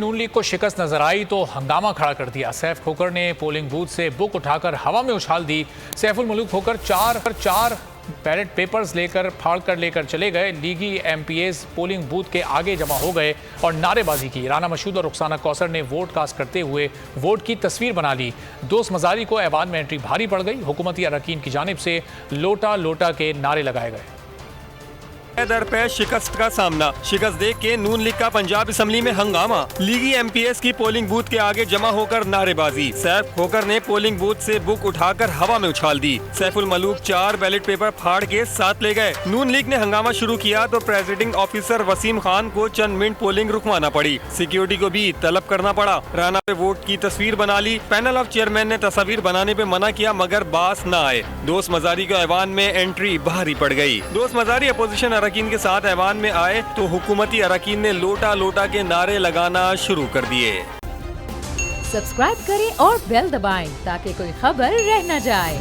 नून league को शिकस्त नजर आई तो हंगामा खड़ा कर दिया। सैफ खोकर ने पोलिंग बूथ से बुक उठाकर हवा में उछाल दी। सैफुल मलूक खोकर चार बैलेट पेपर्स लेकर चले गए। लीगी एमपीएस पोलिंग बूथ के आगे जमा हो गए और नारेबाजी की। राना मशहूद और रुखसाना कौसर ने वोट कास्ट करते हुए वोट की तस्वीर बना ली। दोस्त मजारी को ऐवान में एंट्री भारी पड़ गई। हुकूमती अरकान की जानिब से लोटा लोटा के नारे लगाए गए। दर पे शिकस्त का सामना। शिकस्त देख के नून लीग का पंजाब असम्बली में हंगामा। लीगी एमपीएस की पोलिंग बूथ के आगे जमा होकर नारेबाजी। सैफ खोकर ने पोलिंग बूथ से बुक उठाकर हवा में उछाल दी। सैफुल मलूक 4 बैलेट पेपर फाड़ के साथ ले गए। नून लीग ने हंगामा शुरू किया तो प्रेसिडिंग ऑफिसर वसीम खान को चंद मिनट पोलिंग रुकवाना पड़ी। सिक्योरिटी को भी तलब करना पड़ा। राना पे वोट की तस्वीर बना ली। पैनल ऑफ चेयरमैन ने तस्वीर बनाने पे मना किया मगर बास न आए। दोस्त मजारी को ऐवान में एंट्री भारी पड़ गई। दोस्त मजारी अपोजिशन अरकान के साथ ऐवान में आए तो हुकूमती अरकान ने लोटा लोटा के नारे लगाना शुरू कर दिए। सब्सक्राइब करें और बेल दबाएं ताकि कोई खबर रह न जाए।